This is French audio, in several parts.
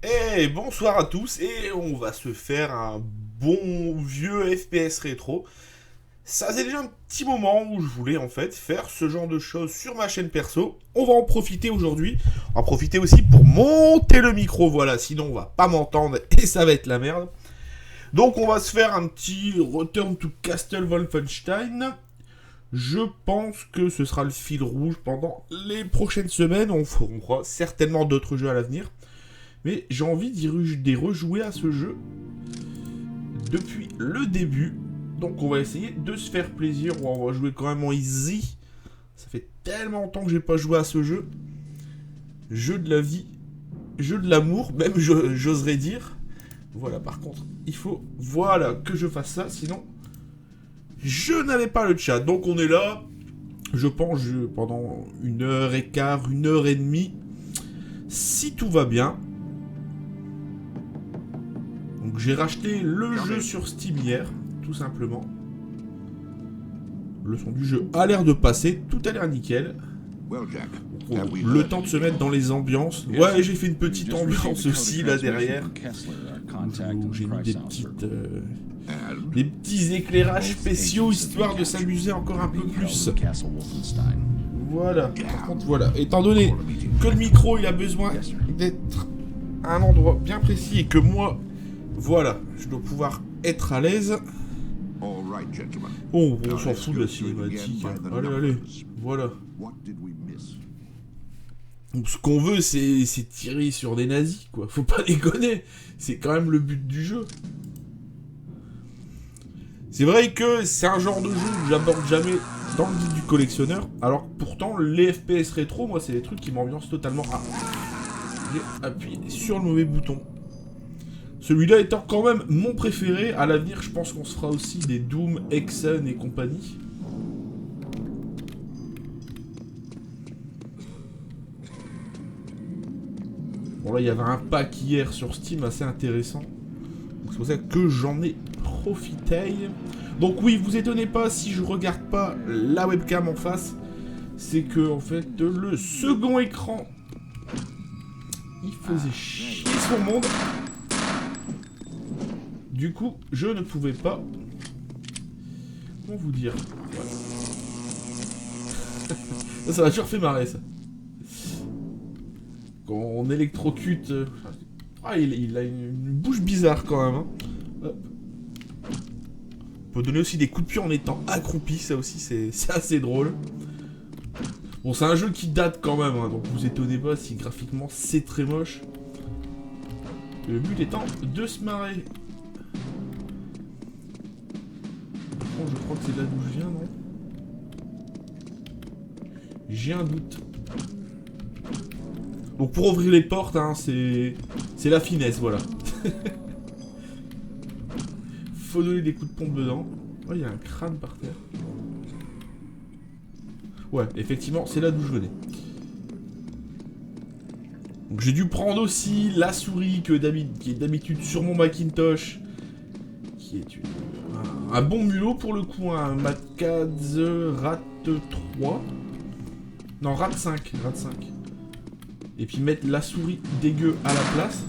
Et bonsoir à tous, et on va se faire un bon vieux FPS rétro. Ça faisait déjà un petit moment où je voulais en fait faire ce genre de choses sur ma chaîne perso. On va en profiter aujourd'hui. On va profiter aussi pour monter le micro, voilà, sinon on va pas m'entendre et ça va être la merde. Donc on va se faire un petit Return to Castle Wolfenstein. Je pense que ce sera le fil rouge pendant les prochaines semaines. On fera certainement d'autres jeux à l'avenir. Mais j'ai envie d'y rejouer à ce jeu depuis le début. Donc on va essayer de se faire plaisir. On va jouer quand même en easy. Ça fait tellement longtemps que j'ai pas joué à ce jeu. Jeu de la vie. Jeu de l'amour, même j'oserais dire. Voilà, par contre, il faut voilà, que je fasse ça. Sinon, je n'avais pas le chat. Donc on est là. Je pense pendant 1h15, 1h30. Si tout va bien. Donc j'ai racheté le jeu sur Steam hier, tout simplement. Le son du jeu a l'air de passer, tout a l'air nickel. Le temps de se mettre dans les ambiances. Ouais, j'ai fait une petite ambiance aussi là derrière. Où j'ai mis des petits éclairages spéciaux histoire de s'amuser encore un peu plus. Voilà, par contre voilà, étant donné que le micro il a besoin d'être à un endroit bien précis et que moi... Voilà, je dois pouvoir être à l'aise. Oh, on s'en fout de la cinématique. Allez, voilà. Donc, ce qu'on veut, c'est tirer sur des nazis, quoi. Faut pas déconner. C'est quand même le but du jeu. C'est vrai que c'est un genre de jeu que j'aborde jamais dans le guide du collectionneur. Alors pourtant, les FPS rétro, moi, c'est des trucs qui m'ambiancent totalement. Ah, j'ai appuyé sur le mauvais bouton. Celui-là étant quand même mon préféré. À l'avenir, je pense qu'on se fera aussi des Doom, Hexen et compagnie. Bon là, il y avait un pack hier sur Steam assez intéressant. C'est pour ça que j'en ai profité. Donc oui, vous étonnez pas si je regarde pas la webcam en face. C'est que, en fait, le second écran, il faisait chier son monde. Du coup, je ne pouvais pas... Comment vous dire, voilà. Ça m'a toujours fait marrer, ça. Quand on électrocute... Ah, il a une bouche bizarre, quand même. Hein. Hop. On peut donner aussi des coups de pied en étant accroupi, ça aussi, c'est assez drôle. Bon, c'est un jeu qui date quand même, hein, donc vous étonnez pas si graphiquement c'est très moche. Le but étant de se marrer. Je crois que c'est là d'où je viens, non? J'ai un doute. Donc pour ouvrir les portes, hein, c'est la finesse, voilà. Faut donner des coups de pompe dedans. Oh, il y a un crâne par terre. Ouais, effectivement, c'est là d'où je venais. Donc j'ai dû prendre aussi la souris qui est d'habitude sur mon Macintosh. Qui est un bon mulot pour le coup, un Matcaz Rat 3. Non, Rat 5. Et puis mettre la souris dégueu à la place.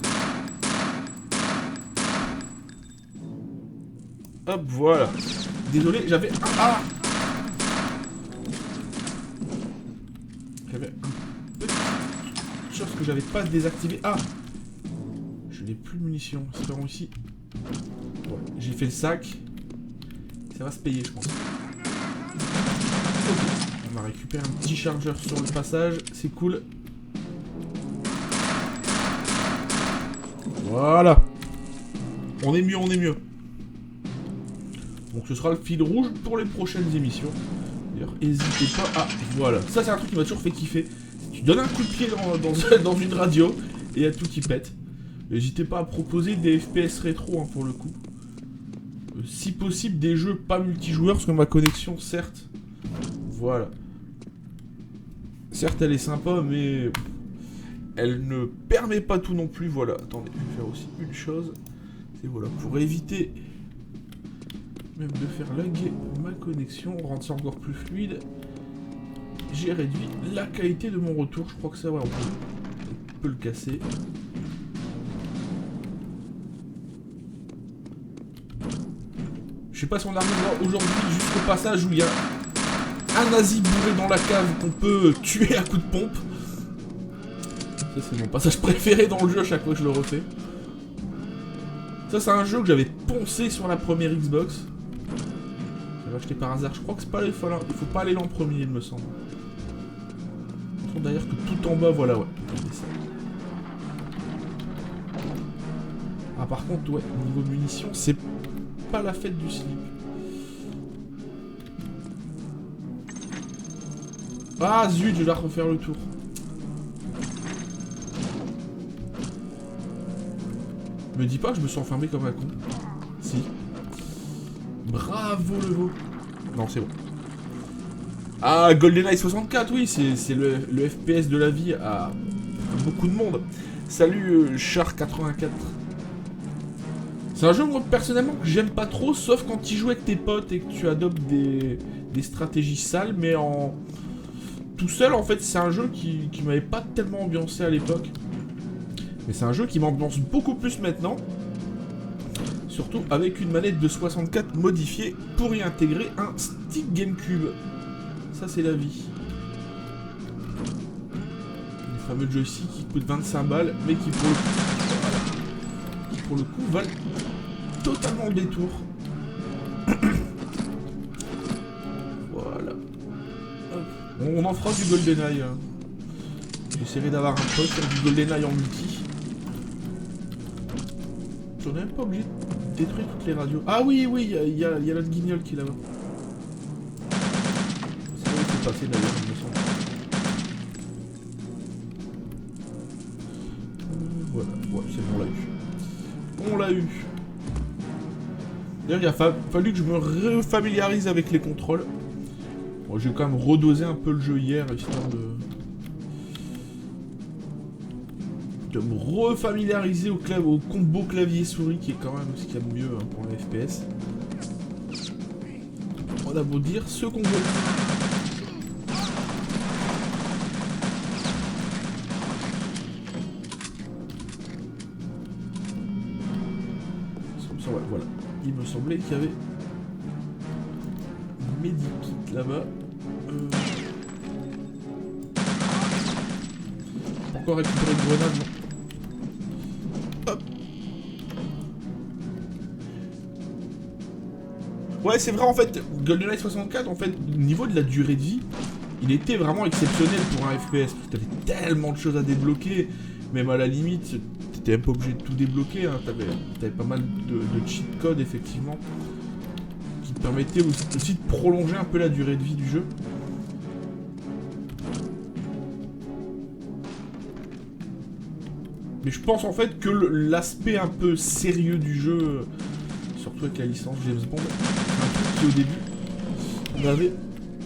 Hop, voilà. Désolé, j'avais un... Ah, j'avais une petite chose que j'avais pas désactivé. Ah, je n'ai plus de munitions. Espérons ici. Ouais, j'ai fait le sac. Ça va se payer, je pense. Okay. On a récupéré un petit chargeur sur le passage. C'est cool. Voilà. On est mieux. Donc ce sera le fil rouge pour les prochaines émissions. D'ailleurs, n'hésitez pas à... Voilà. Ça, c'est un truc qui m'a toujours fait kiffer. Tu donnes un coup de pied dans une radio et il y a tout qui pète. N'hésitez pas à proposer des FPS rétro, hein, pour le coup. Si possible, des jeux pas multijoueurs, parce que ma connexion, certes... Voilà. Certes, elle est sympa, mais... Elle ne permet pas tout non plus, voilà. Attendez, je vais faire aussi une chose. C'est voilà, pour éviter... Même de faire laguer ma connexion, rendre ça encore plus fluide. J'ai réduit la qualité de mon retour. Je crois que ça, ouais, on peut le casser. Je sais pas si on arrivera aujourd'hui jusqu'au passage où il y a un nazi bourré dans la cave qu'on peut tuer à coups de pompe. Ça c'est mon passage préféré dans le jeu à chaque fois que je le refais. Ça c'est un jeu que j'avais poncé sur la première Xbox. J'avais acheté par hasard. Je crois que c'est pas il faut pas aller l'an premier il me semble. D'ailleurs que tout en bas voilà ouais. Regardez ça. Ah par contre ouais niveau munitions c'est pas la fête du slip. Ah zut, je vais refaire le tour. Me dis pas que je me suis enfermé comme un con. Si. Bravo le veau. Non, c'est bon. Ah, GoldenEye 64, oui, c'est le FPS de la vie à beaucoup de monde. Salut Char84. C'est un jeu, moi, personnellement, que j'aime pas trop, sauf quand tu joues avec tes potes et que tu adoptes des stratégies sales, mais en... Tout seul, en fait, c'est un jeu qui m'avait pas tellement ambiancé à l'époque. Mais c'est un jeu qui m'ambiance beaucoup plus maintenant. Surtout avec une manette de 64 modifiée pour y intégrer un stick GameCube. Ça, c'est la vie. Les fameux joysticks qui coûtent 25 balles, mais qui pour le coup valent totalement le détour. Voilà. On en fera du GoldenEye. J'essaierai d'avoir un pote sur du GoldenEye en multi. J'en ai même pas obligé de détruire toutes les radios. Ah oui, oui, il y a l'autre guignol qui est là-bas. C'est là où il faut passer d'ailleurs, il me semble. Voilà, ouais, c'est bon, on l'a eu. On l'a eu. D'ailleurs, il a fallu que je me refamiliarise avec les contrôles. Bon, j'ai quand même redosé un peu le jeu hier, histoire de me refamiliariser au combo clavier-souris, qui est quand même ce qu'il y a de mieux hein, pour un FPS. On a beau dire ce qu'on veut. Ouais, voilà. Il me semblait qu'il y avait un medikit là-bas. Pourquoi récupérer une grenade, non? Hop. Ouais, c'est vrai, en fait, GoldenEye 64, en fait, au niveau de la durée de vie, il était vraiment exceptionnel pour un FPS. T'avais tellement de choses à débloquer, même à la limite, t'étais même pas obligé de tout débloquer, hein. T'avais pas mal de cheat codes, effectivement, qui te permettaient aussi de prolonger un peu la durée de vie du jeu. Mais je pense en fait que l'aspect un peu sérieux du jeu, surtout avec la licence James Bond, c'est un truc qui au début on n'avait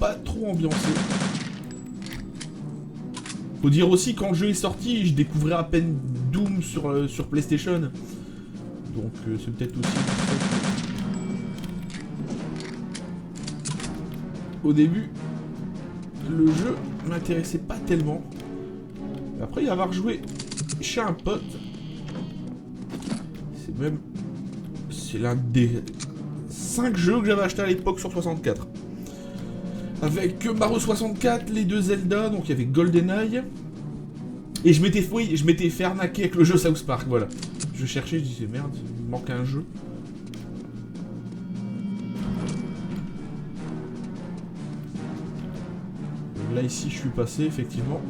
pas trop ambiancé. Faut dire aussi quand le jeu est sorti, je découvrais à peine Doom sur PlayStation. Donc c'est peut-être aussi... Au début, le jeu m'intéressait pas tellement. Après y avoir joué chez un pote, c'est l'un des 5 jeux que j'avais acheté à l'époque sur 64. Avec Mario 64, les 2 Zelda, donc il y avait GoldenEye. Et je m'étais fait arnaquer avec le jeu South Park, voilà. Je cherchais, je disais merde, il me manque un jeu. Donc là ici je suis passé effectivement.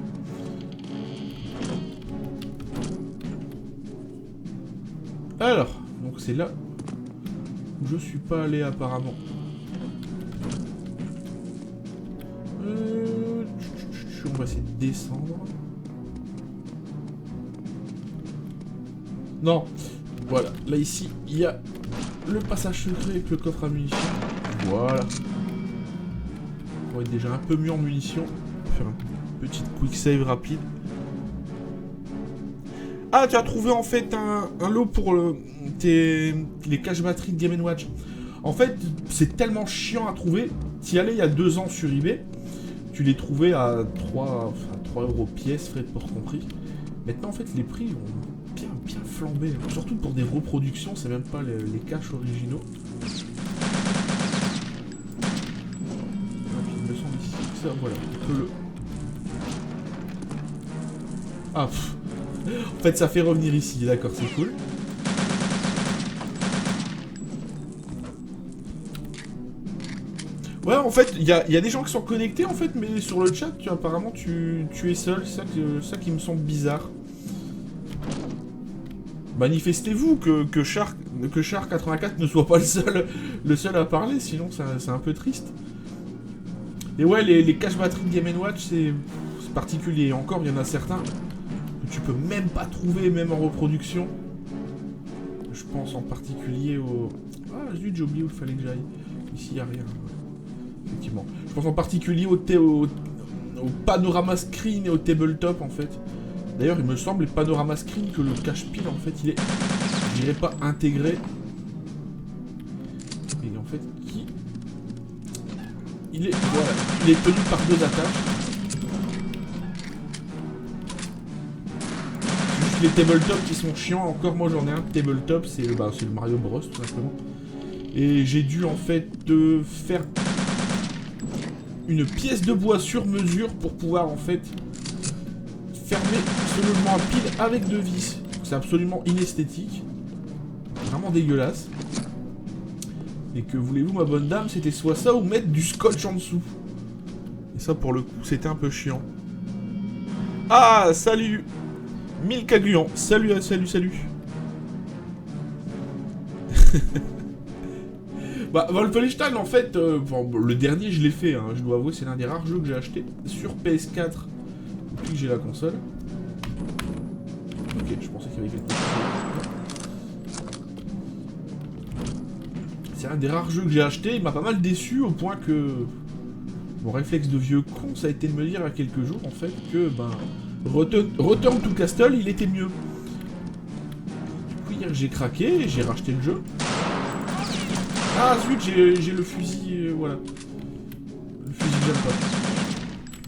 Alors, donc c'est là où je suis pas allé apparemment. On va essayer de descendre. Non, voilà, là ici il y a le passage secret avec le coffre à munitions. Voilà. On va être déjà un peu mieux en munitions. On va faire un petit quick save rapide. Ah, tu as trouvé en fait un lot pour les caches batteries de Game & Watch. En fait, c'est tellement chiant à trouver. T'y allais il y a 2 ans sur eBay. Tu les trouvais à 3 € pièce, frais de port compris. Maintenant, en fait, les prix ont bien flambé. Surtout pour des reproductions, c'est même pas les caches originaux. ça, voilà. On peut le... Ah, pff. En fait, ça fait revenir ici, d'accord, c'est cool. Ouais, en fait, il y a des gens qui sont connectés, en fait, mais sur le chat, apparemment, tu es seul. C'est ça qui me semble bizarre. Manifestez-vous que Char 84 ne soit pas le seul à parler, sinon c'est un peu triste. Et ouais, les caches batteries de Game & Watch, c'est particulier. Encore, il y en a certains que tu peux même pas trouver, même en reproduction. Je pense en particulier au... Ah, zut, j'ai oublié où il fallait que j'aille. Ici, il n'y a rien. Effectivement. Je pense en particulier au panorama screen et au tabletop, en fait. D'ailleurs, il me semble, les panorama screen, que le cache-pile, en fait, il est... Je dirais pas intégré. Et en fait, il est... Voilà. Il est tenu par 2 attaches. Juste les tabletops qui sont chiants. Encore, moi, j'en ai un tabletop. C'est le Mario Bros, tout simplement. Et j'ai dû, en fait, faire une pièce de bois sur mesure pour pouvoir, en fait... fermer ce logement à pile avec 2 vis. C'est absolument inesthétique. Vraiment dégueulasse. Et que voulez-vous, ma bonne dame, c'était soit ça ou mettre du scotch en dessous. Et ça, pour le coup, c'était un peu chiant. Ah, salut Milka Gluant. Salut. Bah, Wolfenstein, en fait, le dernier, je l'ai fait, hein, je dois avouer, c'est l'un des rares jeux que j'ai acheté sur PS4 depuis que j'ai la console. Ok, je pensais qu'il y avait quelque chose. C'est un des rares jeux que j'ai acheté, il m'a pas mal déçu au point que... Mon réflexe de vieux con, ça a été de me dire il y a quelques jours, en fait, que, Return to Castle, il était mieux. Du coup, hier, j'ai craqué et j'ai racheté le jeu. Ah, zut, j'ai le fusil, voilà. Le fusil que j'aime pas.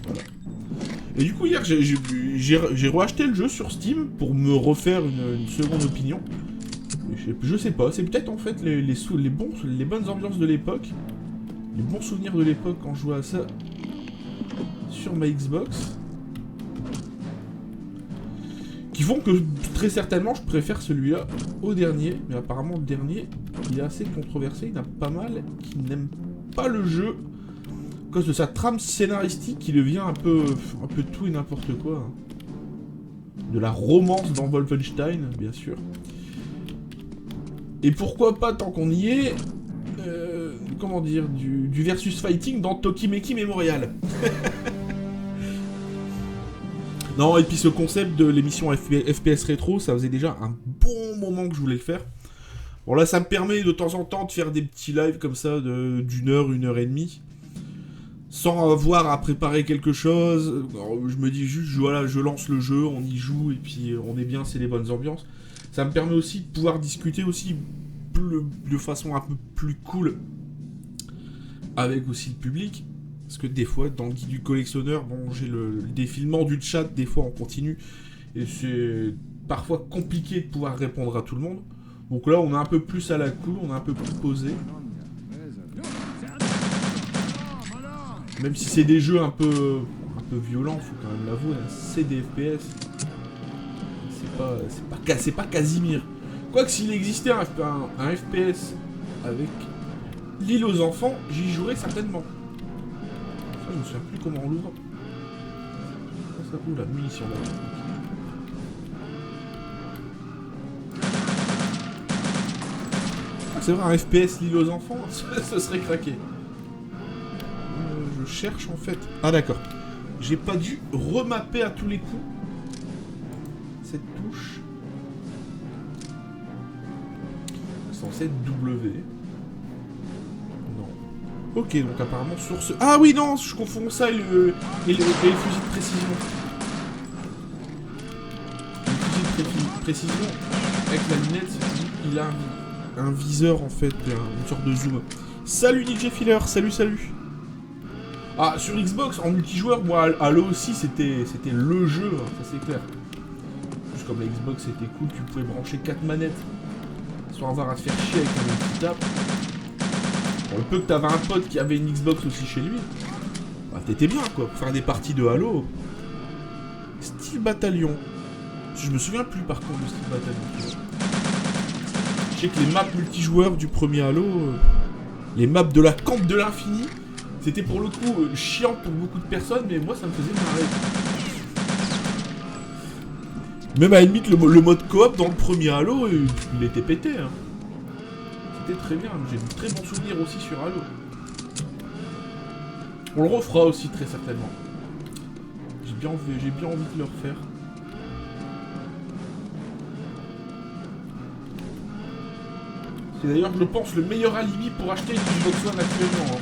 Voilà. Et du coup, hier, j'ai reacheté le jeu sur Steam pour me refaire une seconde opinion. Je sais pas, c'est peut-être en fait les bonnes ambiances de l'époque, les bons souvenirs de l'époque quand je jouais à ça sur ma Xbox, qui font que très certainement je préfère celui-là au dernier. Mais apparemment le dernier, il est assez controversé, il y en a pas mal qui n'aiment pas le jeu à cause de sa trame scénaristique qui devient un peu tout et n'importe quoi. Hein. De la romance dans Wolfenstein, bien sûr. Et pourquoi pas, tant qu'on y est, comment dire, du versus fighting dans Tokimeki Memorial. Non, et puis ce concept de l'émission FPS rétro, ça faisait déjà un bon moment que je voulais le faire. Bon là, ça me permet de temps en temps de faire des petits lives comme ça d'une heure, 1h30. Sans avoir à préparer quelque chose. Alors, je me dis juste, voilà, je lance le jeu, on y joue, et puis on est bien, c'est les bonnes ambiances. Ça me permet aussi de pouvoir discuter aussi de façon un peu plus cool avec aussi le public. Parce que des fois, dans le guide du collectionneur, bon, j'ai le défilement du chat, des fois on continue. Et c'est parfois compliqué de pouvoir répondre à tout le monde. Donc là, on est un peu plus à la cool, on est un peu plus posé. Même si c'est des jeux un peu violents, faut quand même l'avouer, hein, c'est des FPS. C'est pas Casimir. Quoique s'il existait un FPS avec l'île aux enfants, j'y jouerais certainement. Ça, je ne me souviens plus comment on l'ouvre. Ça, où la munition là. Ah, c'est vrai, un FPS l'île aux enfants, ce serait craqué. Je cherche en fait. Ah d'accord. J'ai pas dû remapper à tous les coups cette touche. C'est censé être W. Non. Ok, donc apparemment sur ce... Ah oui, non, je confonds ça et le fusil de précision. Le fusil de précision, avec la lunette, il a un viseur en fait, une sorte de zoom. Salut DJ Filler, salut. Ah, sur Xbox, en multijoueur, moi, Halo aussi, c'était le jeu, hein, ça c'est clair. Juste comme la Xbox, c'était cool, tu pouvais brancher 4 manettes sans avoir à te faire chier avec un multitap. Bon, le peu que t'avais un pote qui avait une Xbox aussi chez lui. Bah, t'étais bien, quoi, pour faire des parties de Halo. Style Bataillon. Je me souviens plus, par contre, de Style Bataillon. Je sais que les maps multijoueurs du premier Halo, les maps de la camp de l'infini, c'était pour le coup chiant pour beaucoup de personnes, mais moi, ça me faisait marrer. Même à la limite, le mode coop dans le premier Halo, il était pété. Hein. C'était très bien. J'ai de très bons souvenirs aussi sur Halo. On le refera aussi très certainement. J'ai bien envie de le refaire. C'est d'ailleurs, je pense, le meilleur alibi pour acheter une Xbox One actuellement. Hein.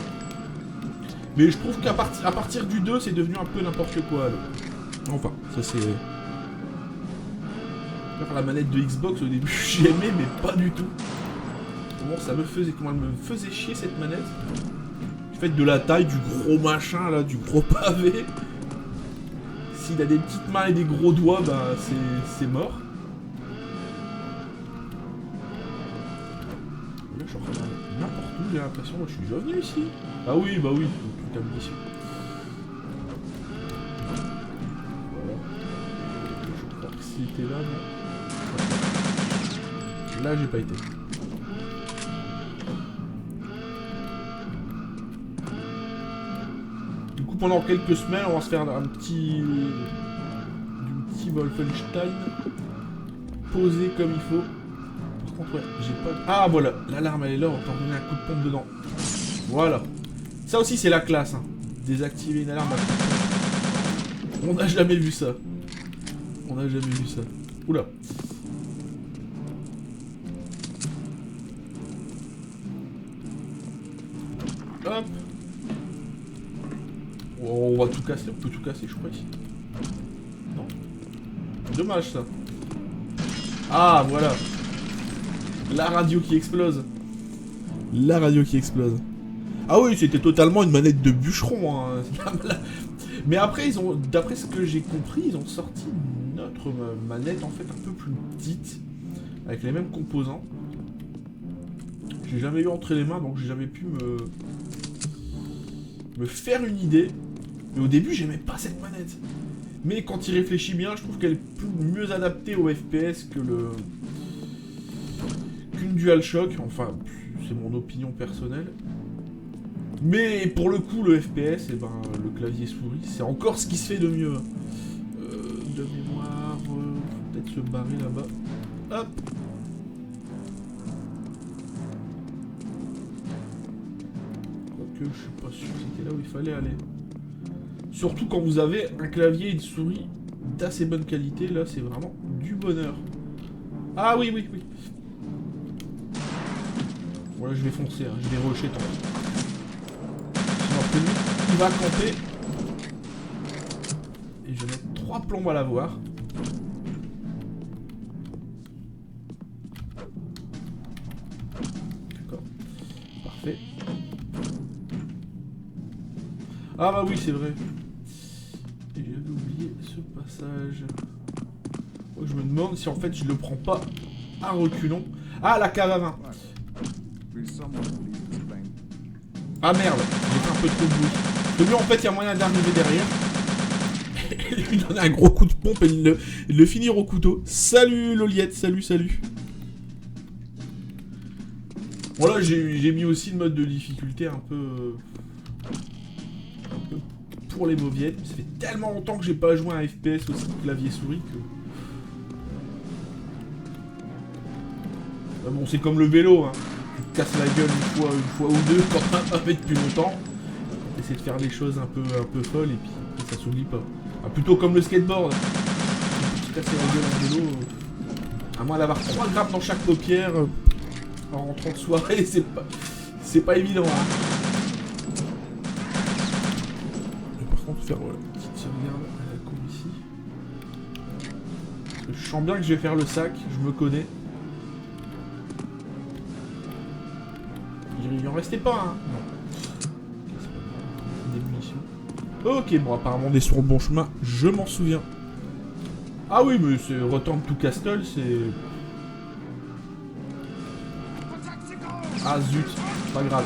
Mais je trouve qu'à partir du 2, c'est devenu un peu n'importe quoi. Halo. Enfin, ça c'est... La manette de Xbox, au début, j'aimais, mais pas du tout. Comment elle me faisait chier cette manette. Du fait de la taille, du gros machin, là, du gros pavé. S'il a des petites mains et des gros doigts, bah c'est mort. Là, je suis en train d'aller n'importe où, j'ai l'impression. Je suis déjà venu ici. Ah oui, bah oui, tout à munition. Voilà. Je crois que c'était là, non? Là, j'ai pas été. Du coup, pendant quelques semaines, on va se faire du petit Wolfenstein posé comme il faut. Par contre, ouais, j'ai pas... Ah, voilà, l'alarme, elle est là, on peut redonner un coup de pompe dedans. Voilà. Ça aussi, c'est la classe, hein. Désactiver une alarme à coup de pompe. On n'a jamais vu ça. On n'a jamais vu ça. Oula. Hop. Oh, on va tout casser, on peut tout casser, je crois, ici. Non. Dommage, ça. Ah, voilà. La radio qui explose. La radio qui explose. Ah oui, c'était totalement une manette de bûcheron. Hein. Mais après, d'après ce que j'ai compris, ils ont sorti une autre manette, en fait, un peu plus petite. Avec les mêmes composants. J'ai jamais eu entre les mains, donc j'ai jamais pu me faire une idée. Mais au début, j'aimais pas cette manette. Mais quand il réfléchit bien, je trouve qu'elle est mieux adaptée au FPS que qu'une DualShock. Enfin, c'est mon opinion personnelle. Mais pour le coup, le FPS, et ben, le clavier souris, c'est encore ce qui se fait de mieux. De mémoire, faut peut-être se barrer là-bas. Hop. Quoique, je suis pas sûr que c'était là où il fallait aller. Surtout quand vous avez un clavier et une souris d'assez bonne qualité, là c'est vraiment du bonheur. Ah oui, oui, oui. Voilà, je vais foncer, hein. Je vais rusher tant pis. Sinon après lui, il va camper. Et je vais mettre 3 plombs à l'avoir. D'accord. Parfait. Ah bah oui, c'est vrai. Et j'avais oublié ce passage. Oh, je me demande si en fait je le prends pas à reculons. Ah, la cave à vin. Ah merde, j'ai fait un peu trop de bruit. De lui en fait il y a moyen d'arriver derrière. Et lui donner un gros coup de pompe et de le finir au couteau. Salut Loliette, salut, salut. Voilà, j'ai mis aussi le mode de difficulté un peu pour les mauviettes. Ça fait tellement longtemps que j'ai pas joué à un FPS aussi clavier souris que... Ah bon, c'est comme le vélo, hein. Tu te casses la gueule une fois ou deux quand t'as pas fait depuis longtemps. T'essaies de faire des choses un peu folles et puis ça s'oublie pas. Ah, plutôt comme le skateboard. Tu te casses la gueule en vélo. À moins d'avoir 3 grappes dans chaque paupière en rentrant de soirée, c'est pas évident. Hein. Par contre, faire une petite sauvegarde à la con ici. Parce que je sens bien que je vais faire le sac, je me connais. Il en restait pas, hein. Non. Des munitions. Ok, bon, apparemment on est sur le bon chemin, je m'en souviens. Ah oui, mais c'est Return to Castle, c'est... Ah zut, pas grave.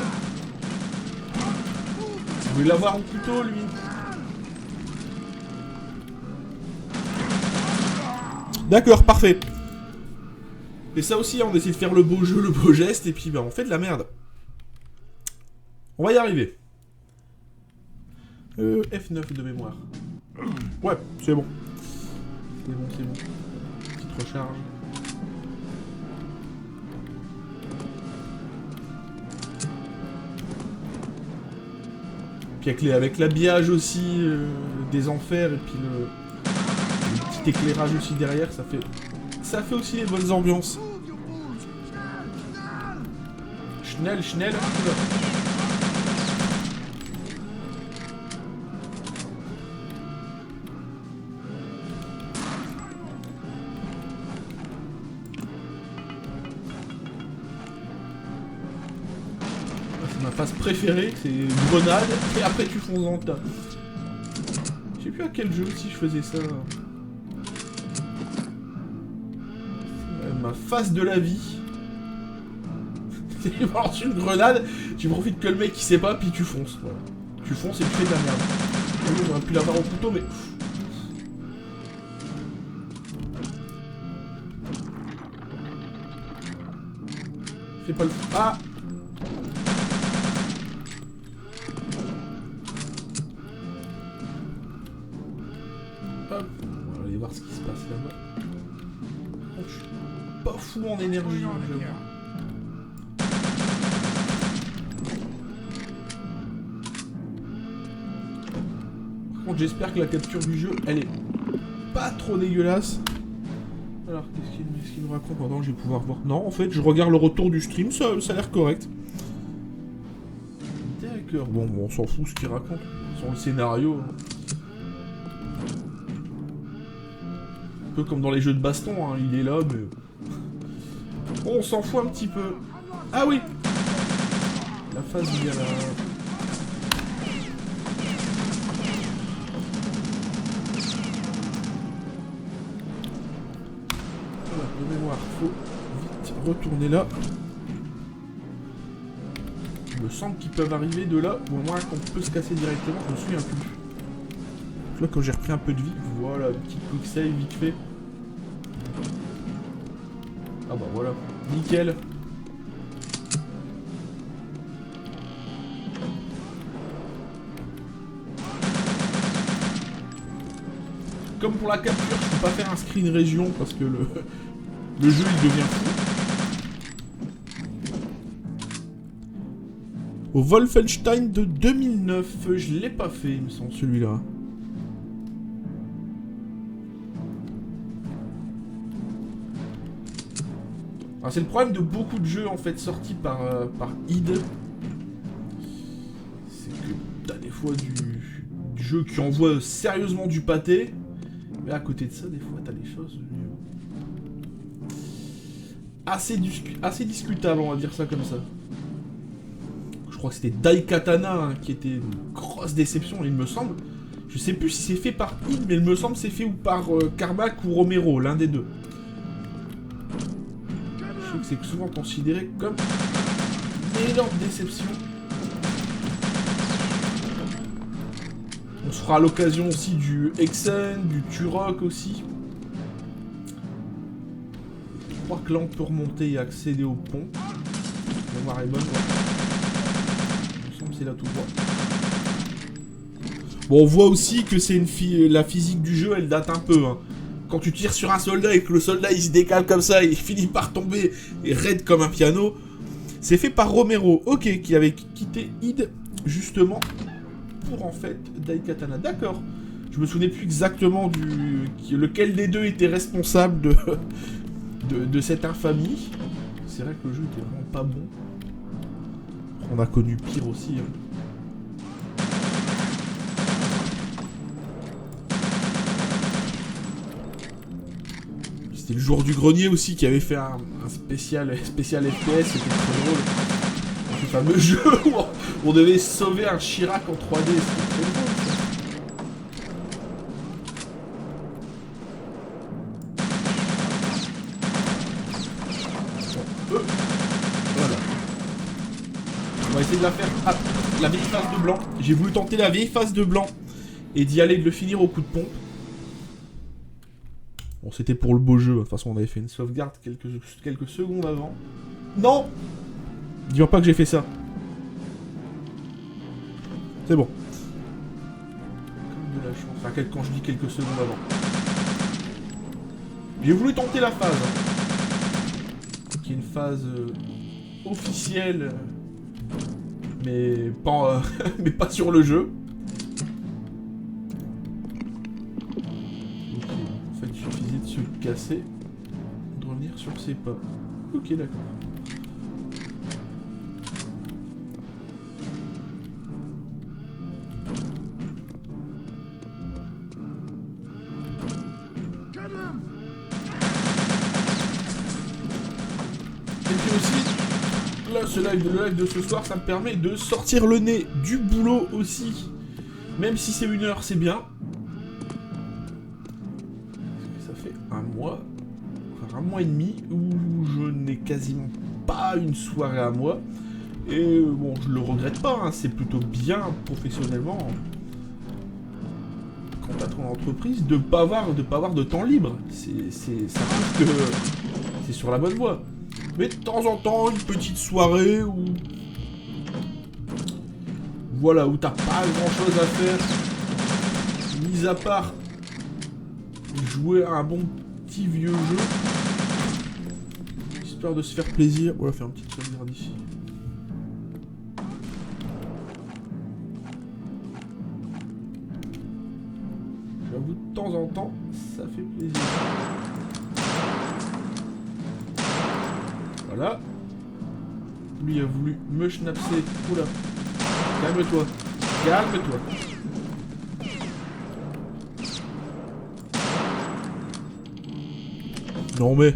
Je vais l'avoir au couteau, lui. D'accord, parfait. Et ça aussi, on essaie de faire le beau jeu, le beau geste, et puis bah, on fait de la merde. On va y arriver. F9 de mémoire. Ouais, c'est bon. C'est bon, c'est bon. Petite recharge. Puis avec l'habillage aussi des enfers et puis le petit éclairage aussi derrière, ça fait aussi les bonnes ambiances. Schnell, Schnell. C'est ma phase préférée, c'est grenade et après tu fonces dans le tas. Je sais plus à quel jeu si je faisais ça. Ma phase de la vie. Tu lances une grenade, tu profites que le mec il sait pas, puis tu fonces. Voilà. Tu fonces et tu fais de la merde. On aurait pu l'avoir au couteau, mais. Fais pas le. Ah! Hop, on va aller voir ce qui se passe là-bas. Oh, je suis pas fou en énergie, j'avoue. Par contre, j'espère que la capture du jeu, elle est pas trop dégueulasse. Alors, qu'est-ce qu'il nous raconte maintenant? Je vais pouvoir voir. Non, en fait, je regarde le retour du stream, ça a l'air correct. D'accord. Bon, on s'en fout ce qu'il raconte. Sur le scénario. Un peu comme dans les jeux de baston, hein. Il est là, mais... Bon, on s'en fout un petit peu. Ah oui! La phase où il y a la... De mémoire, faut vite retourner là. Il me semble qu'ils peuvent arriver de là, ou au moins qu'on peut se casser directement, je me souviens plus. Là, quand j'ai repris un peu de vie, voilà, petit quick save vite fait. Ah bah voilà, nickel. Comme pour la capture, je peux pas faire un screen région parce que le jeu il devient fou. Au Wolfenstein de 2009, je l'ai pas fait, il me semble, celui-là. C'est le problème de beaucoup de jeux en fait sortis par id. C'est que t'as des fois du jeu qui envoie sérieusement du pâté. Mais à côté de ça, des fois, t'as des choses assez discutables, on va dire ça comme ça. Je crois que c'était Daikatana hein, qui était une grosse déception, il me semble. Je sais plus si c'est fait par id, mais il me semble que c'est fait ou par Carmack ou Romero, l'un des deux. Je sais que c'est souvent considéré comme une énorme déception. On se fera à l'occasion aussi du Hexen, du Turok aussi. Je crois que là on peut remonter et accéder au pont. La mémoire est bonne. Il me semble que c'est là tout droit. Bon, on voit aussi que c'est la physique du jeu, elle date un peu. Hein. Quand tu tires sur un soldat et que le soldat il se décale comme ça et il finit par tomber et raide comme un piano. C'est fait par Romero, ok, qui avait quitté id justement pour en fait Daikatana. D'accord. Je me souvenais plus exactement lequel des deux était responsable de cette infamie. C'est vrai que le jeu était vraiment pas bon. On a connu pire aussi. Hein. C'était le jour du grenier aussi qui avait fait un spécial FPS, c'était très drôle. Ce fameux jeu où on devait sauver un Chirac en 3D, c'était très drôle. Voilà. On va essayer de la faire. Ah, la vieille phase de blanc. J'ai voulu tenter la vieille phase de blanc et d'y aller de le finir au coup de pompe. Bon, c'était pour le beau jeu. De toute façon, on avait fait une sauvegarde quelques secondes avant. Non! Dis-moi pas que j'ai fait ça. C'est bon. Comme de la chance. Enfin, quand je dis quelques secondes avant. J'ai voulu tenter la phase. Qui est une phase officielle. Mais pas, mais pas sur le jeu. Ok, en fait, il suffisait de se casser, de revenir sur ses pas. Ok, d'accord. Et puis aussi, là, le live de ce soir, ça me permet de sortir le nez du boulot aussi. Même si c'est 1 heure, c'est bien. Ça fait un mois et demi où je n'ai quasiment pas une soirée à moi. Et bon, je le regrette pas, hein, c'est plutôt bien professionnellement, quand t'as ton entreprise, de pas avoir de temps libre. Ça prouve que c'est sur la bonne voie. Mais de temps en temps, une petite soirée où... Voilà, où t'as pas grand chose à faire, mis à part jouer à un bon petit vieux jeu, histoire de se faire plaisir. On va faire une petite sauvegarde ici. J'avoue, de temps en temps, ça fait plaisir. Voilà. Lui a voulu me schnapser. Oula. Calme-toi. Calme-toi. Non mais...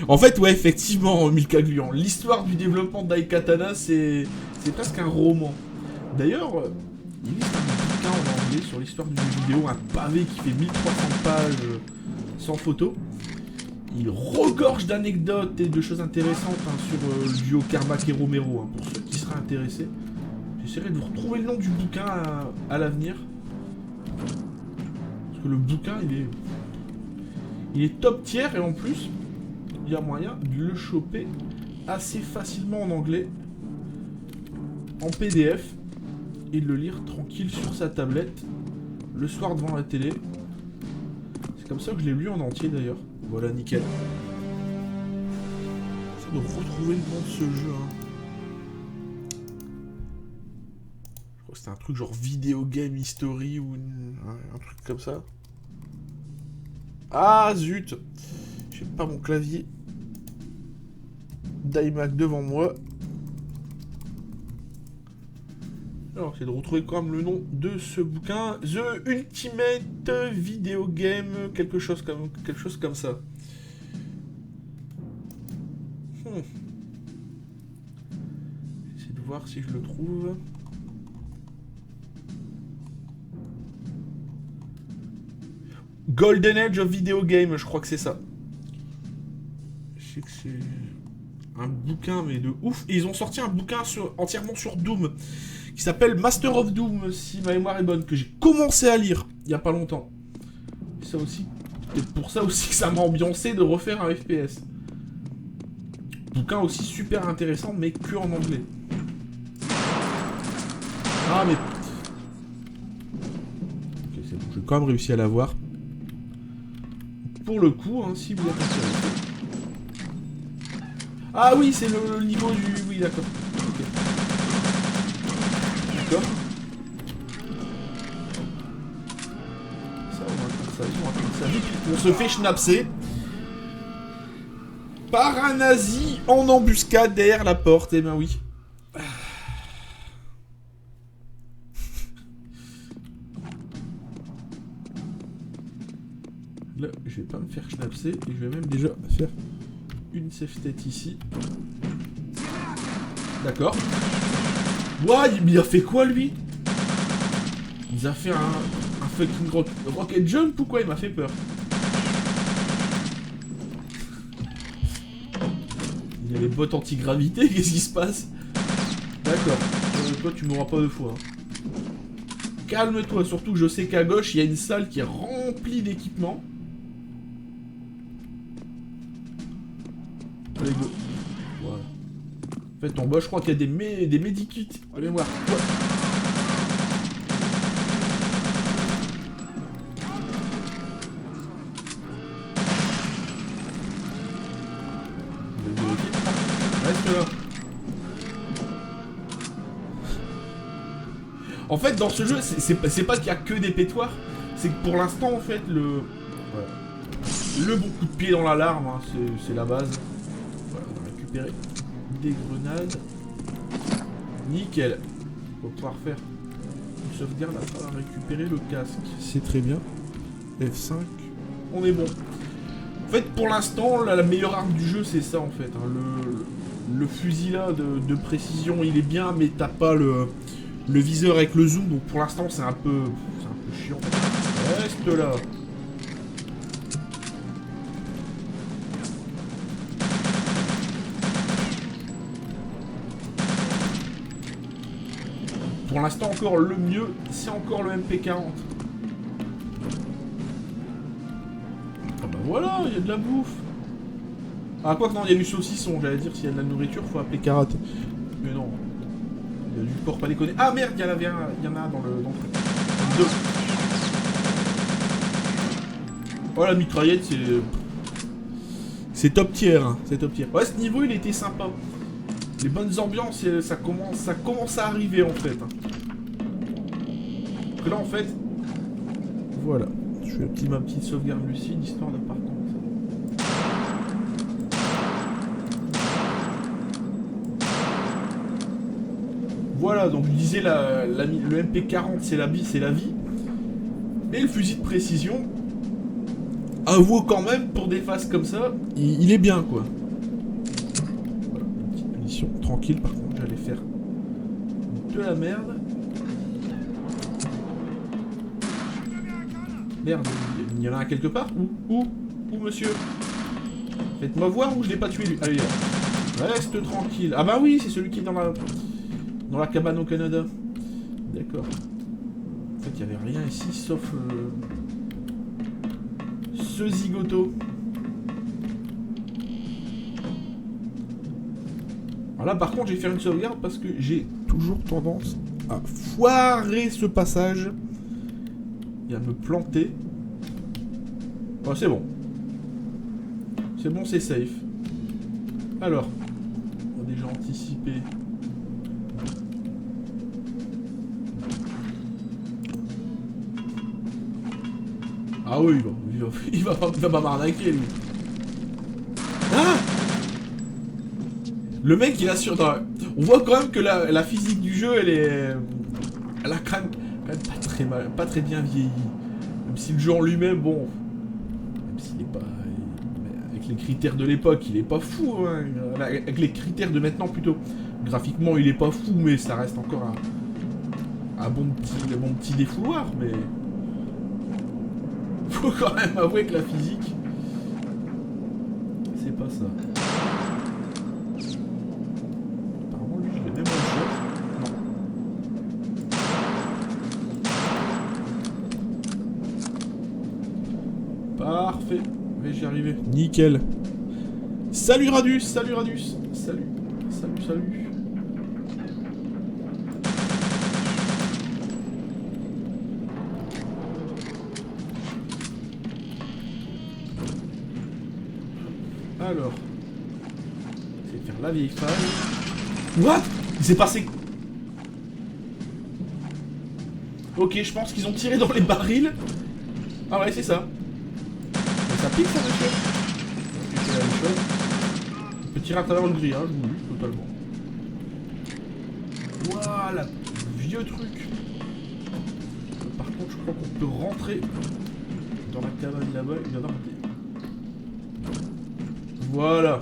En fait, ouais, effectivement, Milka Gluant, l'histoire du développement d'Aikatana, c'est presque un roman. D'ailleurs, il existe un bouquin en anglais sur l'histoire du jeu vidéo, un pavé qui fait 1300 pages sans photo. Il regorge d'anecdotes et de choses intéressantes sur le duo Carmack et Romero, pour ceux qui seraient intéressés. J'essaierai de vous retrouver le nom du bouquin à l'avenir. Parce que le bouquin, il est top tier et en plus, il y a moyen de le choper assez facilement en anglais, en PDF, et de le lire tranquille sur sa tablette, le soir devant la télé. C'est comme ça que je l'ai lu en entier d'ailleurs. Voilà, nickel. J'essaie de retrouver le nom de ce jeu. Hein. Je crois que c'était un truc genre Video Game History ou un truc comme ça. Ah zut! J'ai pas mon clavier d'iMac devant moi. Alors, c'est de retrouver quand même le nom de ce bouquin. The Ultimate Video Game, quelque chose comme ça. J'essaie de voir si je le trouve. Golden Age of Video Game, je crois que c'est ça. Je sais que c'est un bouquin, mais de ouf. Et ils ont sorti un bouquin entièrement sur Doom, qui s'appelle Master of Doom, si ma mémoire est bonne, que j'ai commencé à lire il y a pas longtemps. Ça aussi, c'est pour ça aussi que ça m'a ambiancé de refaire un FPS. Bouquin aussi super intéressant, mais que en anglais. Ah mais... Ok, c'est bon, j'ai quand même réussi à l'avoir. Pour le coup, hein, si vous êtes intéressé. Ah oui, c'est le niveau du... Oui, d'accord. Ok. D'accord. Ça, on va faire ça vite. On se fait schnapser par un nazi en embuscade derrière la porte. Eh ben oui. Là, je vais pas me faire schnapser et je vais même déjà faire une safe tête ici. D'accord. Ouah, il a fait quoi lui? Il a fait un fucking rocket jump ou quoi? Il m'a fait peur. Il y a les bottes anti-gravité, qu'est-ce qui se passe? d'accord. Toi, tu m'auras pas deux fois. Hein. Calme-toi, surtout que je sais qu'à gauche, il y a une salle qui est remplie d'équipements. Allez, go. Voilà. En fait, en bas, je crois qu'il y a des medikits. Allez voir. Ouais. Reste là. En fait, dans ce jeu, c'est pas qu'il y a que des pétoires. C'est que pour l'instant, en fait, le bon coup de pied dans l'alarme, hein, c'est la base. Voilà, on va récupérer des grenades. Nickel. On va pouvoir faire une sauvegarde après avoir récupéré le casque. C'est très bien. F5. On est bon. En fait, pour l'instant, la meilleure arme du jeu, c'est ça, en fait. Hein. Le fusil, là, de précision, il est bien, mais t'as pas le viseur avec le zoom. Donc, pour l'instant, c'est un peu chiant. Reste là. Pour l'instant, encore le mieux, c'est encore le MP40. Ah bah voilà, il y a de la bouffe. Ah, quoi que non, il y a du saucisson. J'allais dire, s'il y a de la nourriture, faut appeler karaté. Mais non. Il y a du porc, pas déconner. Ah merde, il y en a dans le 2. Oh, la mitraillette, c'est top tier. Hein. C'est top tier. Ouais, ce niveau, il était sympa. Les bonnes ambiances, ça commence à arriver, en fait. Hein. Donc là, en fait... Voilà. Je fais ma petite sauvegarde lucide, histoire de pas recommencer. Voilà, donc je disais, le MP40, c'est la vie. Mais le fusil de précision, avoue quand même, pour des phases comme ça, il est bien, quoi. Voilà, une petite munition. Tranquille, par contre, j'allais faire de la merde. Merde, il y en a un quelque part. Où, monsieur? Faites-moi voir où je l'ai pas tué, lui. Allez, reste tranquille. Ah bah oui, c'est celui qui est dans la cabane au Canada. D'accord. En fait, il n'y avait rien ici, sauf ce zigoto. Alors là, par contre, je vais faire une sauvegarde parce que j'ai toujours tendance à foirer ce passage et à me planter. Oh, c'est bon. C'est bon, c'est safe. Alors, on a déjà anticipé. Ah oui, il va pas m'arnaquer, lui. Ah! Le mec, il assure dans... On voit quand même que la physique du jeu, elle a quand même pas très bien vieilli. Même si le jeu en lui-même, bon... Même s'il est pas... Avec les critères de l'époque, il est pas fou, hein. Avec les critères de maintenant, plutôt. Graphiquement, il est pas fou, mais ça reste encore un bon petit défouloir, mais... Faut quand même avouer que la physique, c'est pas ça. Apparemment, lui, je l'ai même en shot. Non. Parfait. Mais j'y arrivé. Nickel. Salut Radius, salut Radius. Salut. Alors, je vais faire la vieille faille. What? Il s'est passé... Ok, je pense qu'ils ont tiré dans les barils. Ah ouais, c'est ça. Ça pique, ça, monsieur. C'est la même chose. On peut tirer à travers le grillage, oui, totalement. Voilà, vieux truc. Par contre, je crois qu'on peut rentrer dans la cabane là-bas. Il y en a un. Voilà.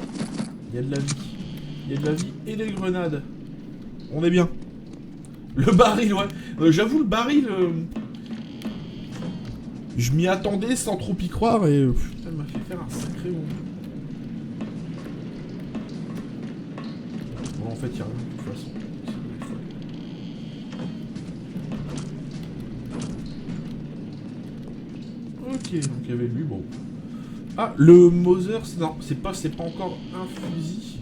Il y a de la vie. Il y a de la vie et des grenades. On est bien. Le baril, ouais. J'avoue, le baril... Je m'y attendais sans trop y croire et... ça m'a fait faire un sacré moment. Bon, en fait, il n'y a rien de toute façon. Ok, donc il y avait lui, bon. Ah, le Mauser, non, c'est pas encore un fusil.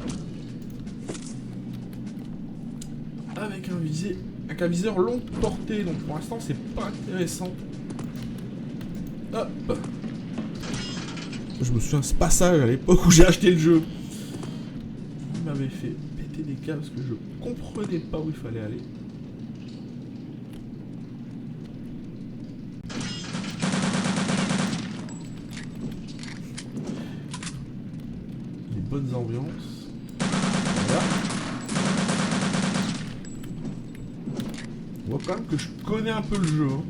Avec un viseur longue portée, donc pour l'instant c'est pas intéressant. Hop. Je me souviens de ce passage à l'époque où j'ai acheté le jeu. Il m'avait fait péter des câbles parce que je comprenais pas où il fallait aller. Les bonnes ambiances. Voilà. On voit quand même que je connais un peu le jeu. Hein.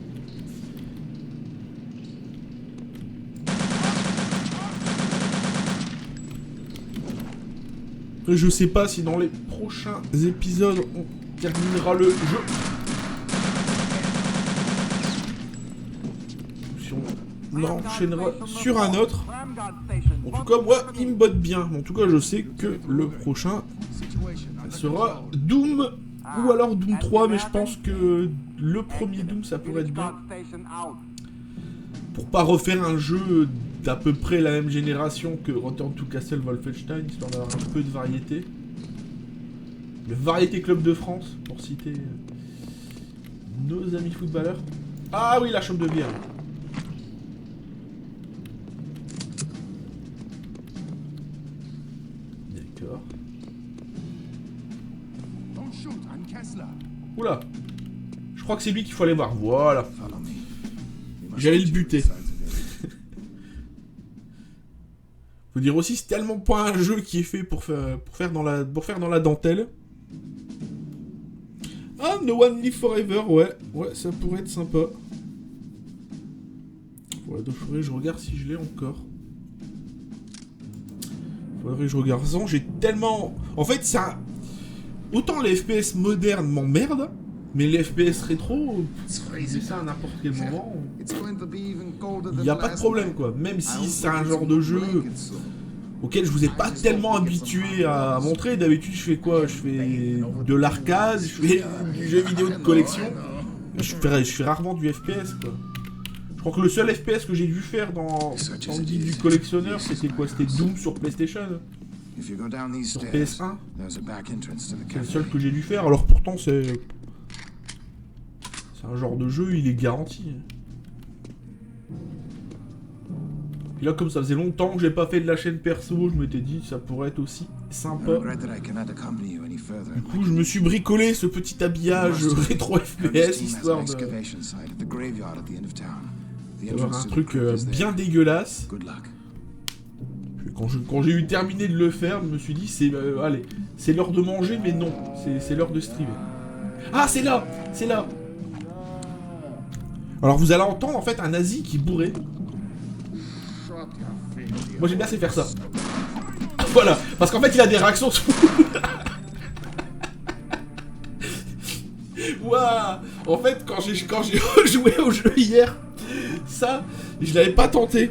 Je sais pas si dans les prochains épisodes on terminera le jeu. Si on enchaînera sur un autre. En tout cas, moi, il me botte bien. En tout cas, je sais que le prochain sera Doom ou alors Doom 3, mais je pense que le premier Doom, ça pourrait être bien. Pour pas refaire un jeu d'à peu près la même génération que Return to Castle Wolfenstein, histoire d'avoir un peu de variété. Le Variété Club de France, pour citer nos amis footballeurs. Ah oui, la chambre de bière. D'accord. Oula. Je crois que c'est lui qu'il faut aller voir. Voilà. J'allais le buter. Faut dire aussi, c'est tellement pas un jeu qui est fait pour faire dans la dentelle. Ah, No One Live Forever, ouais, ça pourrait être sympa. Ouais, donc faudrait que je regarde si je l'ai encore. Faudrait que je regarde. Sans, j'ai tellement... En fait, ça... Autant les FPS modernes m'emmerdent, mais les FPS rétro, c'est ça à n'importe quel moment. Il n'y a pas de problème, quoi. Même si c'est un genre de jeu auquel je vous ai pas tellement habitué à montrer. D'habitude, je fais quoi? Je fais de l'arcade, je fais du jeu vidéo de collection. Je fais rarement du FPS, quoi. Je crois que le seul FPS que j'ai dû faire dans le guide du collectionneur, c'était quoi? C'était Doom sur PlayStation. Sur PS1. C'est le seul que j'ai dû faire. Alors pourtant, c'est un genre de jeu, il est garanti. Puis là, comme ça faisait longtemps que j'ai pas fait de la chaîne perso, je m'étais dit ça pourrait être aussi sympa. Du coup, je me suis bricolé ce petit habillage rétro FPS, histoire d'avoir un truc bien dégueulasse. Puis quand j'ai eu terminé de le faire, je me suis dit, allez, c'est l'heure de manger, mais non, c'est l'heure de streamer. Ah, c'est là. Alors vous allez entendre en fait un nazi qui bourrait. Moi j'aime bien c'est faire ça. Voilà, parce qu'en fait il a des réactions. Waouh. En fait quand j'ai joué au jeu hier, ça je l'avais pas tenté.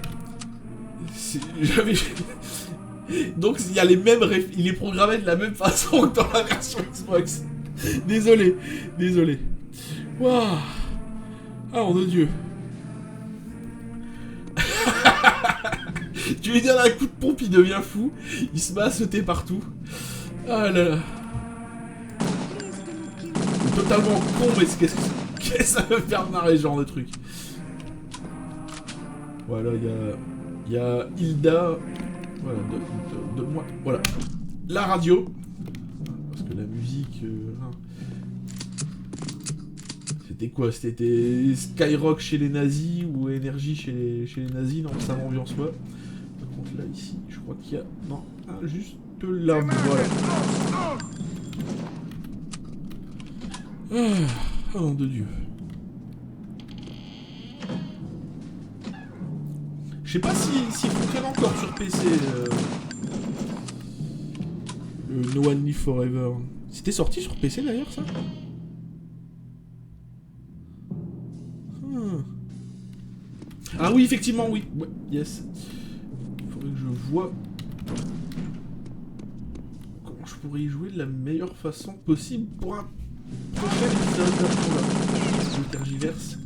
Donc il y a les mêmes il est programmé de la même façon que dans la version Xbox. Désolé. Waouh. Ah mon Dieu. Tu lui donnes un coup de pompe, il devient fou. Il se met à sauter partout. Ah là là. C'est totalement con, mais qu'est-ce que ça veut faire marrer ce genre de truc. Voilà, il y a Hilda. Voilà, donne-moi. Voilà. La radio. Parce que la musique... C'était quoi? C'était Skyrock chez les nazis ou Énergie chez les nazis? Non, ça m'ambiance pas. Par contre, là, ici, je crois qu'il y a... Non, juste là, voilà. Oh, nom de Dieu. Je sais pas s'il fonctionne encore sur PC. Le No One Live Forever. C'était sorti sur PC d'ailleurs, ça? Ah oui, effectivement, oui. Ouais, yes. Il faudrait que je vois comment je pourrais y jouer de la meilleure façon possible pour un prochain épisode. Je tergiverse.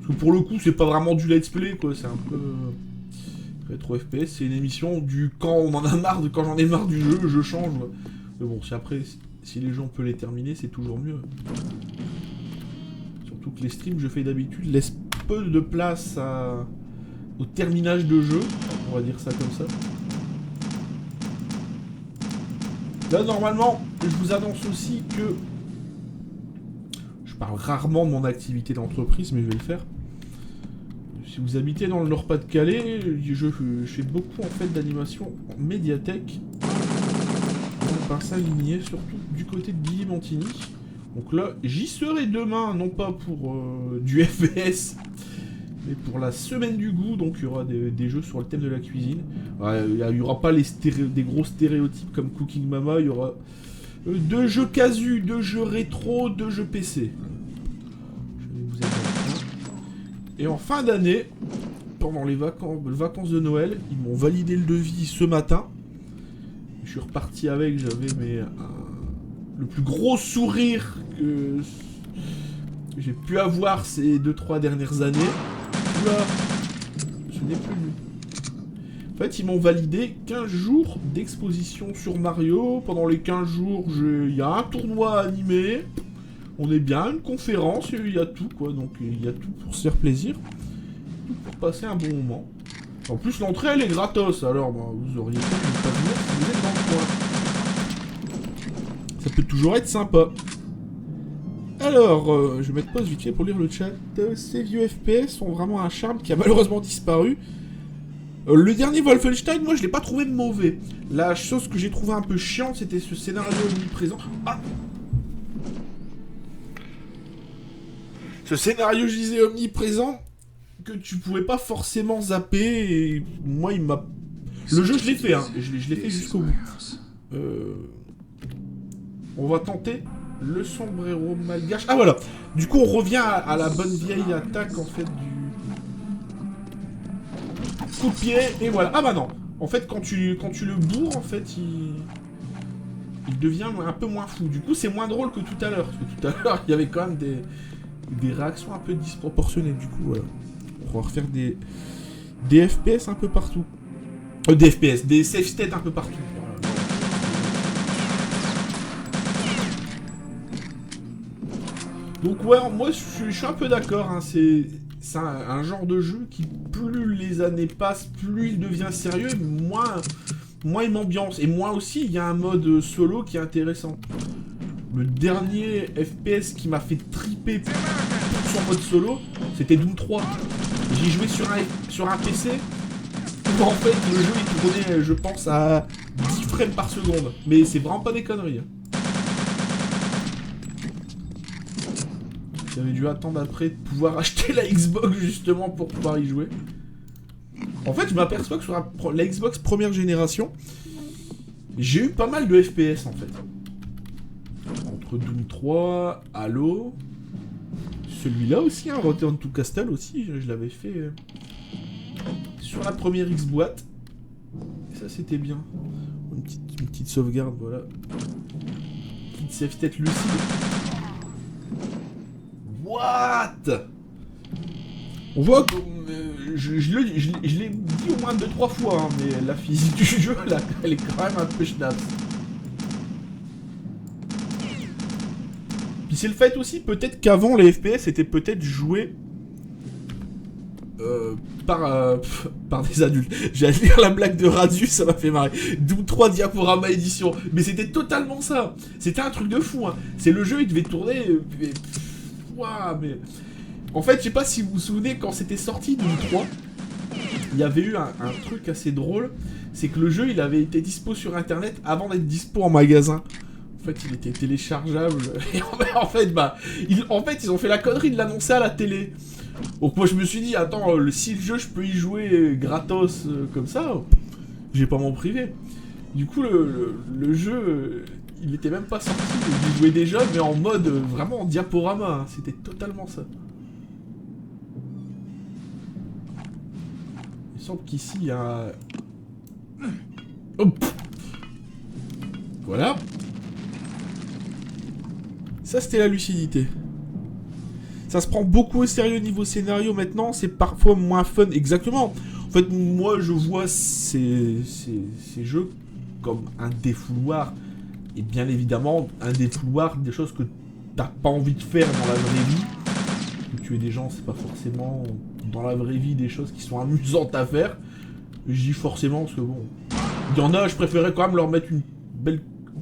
que pour le coup, c'est pas vraiment du let's play, quoi. C'est un peu... Rétro FPS, c'est une émission du quand on en a marre, quand j'en ai marre du jeu, je change. Ouais. Mais bon, si après, si les gens peuvent les terminer, c'est toujours mieux. Surtout que les streams, je fais d'habitude, laissent peu de place au terminage de jeu. On va dire ça comme ça. Là, normalement, je vous annonce aussi que... Je parle rarement de mon activité d'entreprise, mais je vais le faire. Si vous habitez dans le Nord-Pas-de-Calais, je fais beaucoup en fait d'animation en médiathèque. En bassin ligné, surtout du côté de Guilly-Montigny. Donc là, j'y serai demain, non pas pour du FPS, mais pour la semaine du goût. Donc il y aura des jeux sur le thème de la cuisine. Il n'y aura pas des gros stéréotypes comme Cooking Mama, il y aura 2 jeux casu, 2 jeux rétro, 2 jeux PC. Et en fin d'année, pendant les vacances de Noël, ils m'ont validé le devis ce matin. Je suis reparti avec, j'avais le plus gros sourire que j'ai pu avoir ces 2-3 dernières années. Là, ce n'est plus lui. En fait, ils m'ont validé 15 jours d'exposition sur Mario. Pendant les 15 jours, il y a un tournoi animé. On est bien, une conférence, il y a tout quoi, donc il y a tout pour se faire plaisir, tout pour passer un bon moment. En plus l'entrée elle est gratos, alors bah, vous auriez pu ne pas venir si vous êtes dans le coin. Ça peut toujours être sympa. Alors, je vais mettre pause vite fait pour lire le chat. Ces vieux FPS ont vraiment un charme qui a malheureusement disparu. Le dernier Wolfenstein, moi je l'ai pas trouvé mauvais. La chose que j'ai trouvé un peu chiante, c'était ce scénario omniprésent. Ah! Ce scénario, je disais, omniprésent, que tu pouvais pas forcément zapper, et moi, il m'a... Le jeu, je l'ai fait, hein. Je l'ai fait jusqu'au bout. On va tenter le sombrero malgache. Ah, voilà. Du coup, on revient à la bonne vieille attaque, en fait, du... coup de pied, et voilà. Ah, bah non. En fait, quand tu le bourres, en fait, il devient un peu moins fou. Du coup, c'est moins drôle que tout à l'heure. Parce que tout à l'heure, il y avait quand même des réactions un peu disproportionnées, du coup, voilà. On va refaire des FPS un peu partout. Des FPS, des safe states un peu partout. Voilà. Donc ouais, moi je suis un peu d'accord, hein. C'est un genre de jeu qui, plus les années passent, plus il devient sérieux, moins il m'ambiance. Et moi aussi, il y a un mode solo qui est intéressant. Le dernier FPS qui m'a fait triper pour son mode solo, c'était Doom 3. J'y jouais sur un PC où en fait le jeu il tournait, je pense, à 10 frames par seconde. Mais c'est vraiment pas des conneries. J'avais dû attendre après de pouvoir acheter la Xbox justement pour pouvoir y jouer. En fait, je m'aperçois que sur la Xbox première génération, j'ai eu pas mal de FPS en fait. Entre Doom 3, Halo, celui-là aussi, hein, Return to Castle aussi, je l'avais fait sur la première X-Boîte. Et ça c'était bien. Une petite sauvegarde, voilà. Petite save tête lucide. What? On voit que je l'ai dit au moins 2-3 fois, hein, mais la physique du jeu, là, elle est quand même un peu schnaps. Puis c'est le fait aussi, peut-être qu'avant les FPS étaient peut-être joués par des adultes. J'allais lire la blague de Radu, ça m'a fait marrer. Doom 3 Diaporama édition. Mais c'était totalement ça. C'était un truc de fou, hein. C'est le jeu, il devait tourner... mais... En fait, je sais pas si vous vous souvenez, quand c'était sorti Doom 3, il y avait eu un truc assez drôle. C'est que le jeu, il avait été dispo sur internet avant d'être dispo en magasin. En fait, il était téléchargeable. Et en fait, ils ont fait la connerie de l'annoncer à la télé. Donc moi, je me suis dit, attends, si le jeu, je peux y jouer gratos comme ça, je vais pas m'en priver. Du coup, le jeu, il était même pas sorti. J'y jouais déjà, mais en mode vraiment en diaporama. Hein. C'était totalement ça. Il semble qu'ici, il y a... Hop. Voilà. Ça, c'était la lucidité. ça se prend beaucoup au sérieux niveau scénario maintenant, c'est parfois moins fun, exactement. En fait, moi, je vois ces jeux comme un défouloir, et bien évidemment, un défouloir des choses que t'as pas envie de faire dans la vraie vie. Tuer des gens, c'est pas forcément dans la vraie vie des choses qui sont amusantes à faire. Je dis forcément parce que bon, il y en a, je préférais quand même leur mettre une belle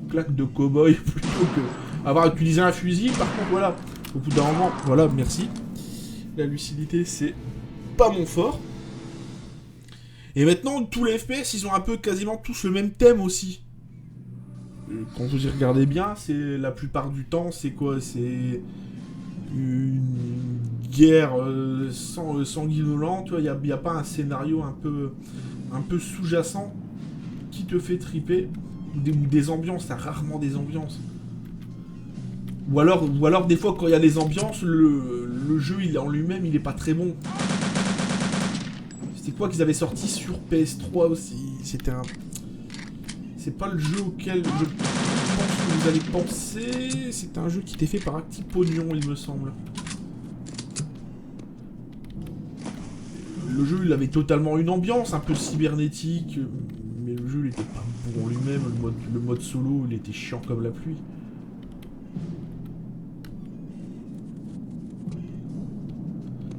claque de cow-boy plutôt que avoir utilisé un fusil. Par contre, voilà, au bout d'un moment, voilà, merci. La lucidité, c'est pas mon fort. Et maintenant, tous les FPS, ils ont un peu quasiment tous le même thème aussi. Quand vous y regardez bien, c'est la plupart du temps, c'est quoi? C'est une guerre sanguinolente. Il n'y a pas un scénario un peu sous-jacent qui te fait triper. Des ambiances, t'as rarement des ambiances. Ou alors des fois, quand il y a des ambiances, le jeu en lui-même, il est pas très bon. C'était quoi qu'ils avaient sorti sur PS3 aussi? C'était un... C'est pas le jeu auquel je pense que vous allez penser. C'est un jeu qui était fait par Actipognon, il me semble. Le jeu, il avait totalement une ambiance un peu cybernétique, mais le jeu, il était pas bon en lui-même. Le mode solo, il était chiant comme la pluie.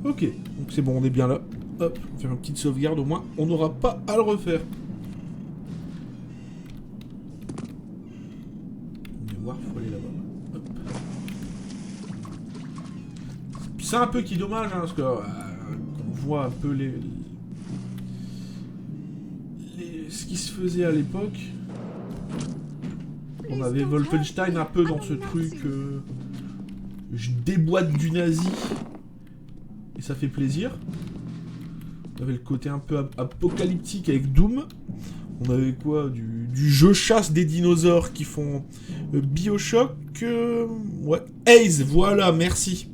Ok, donc c'est bon, on est bien là. Hop, on va faire une petite sauvegarde au moins. On n'aura pas à le refaire. Faut aller là-bas. Hop. C'est un peu qui est dommage, hein, parce que on voit un peu ce qui se faisait à l'époque. On avait Wolfenstein un peu dans ce truc. Je déboîte du nazi. Et ça fait plaisir. On avait le côté un peu apocalyptique avec Doom. On avait quoi, du jeu chasse des dinosaures qui font Bioshock. Ouais, Haze, voilà, merci.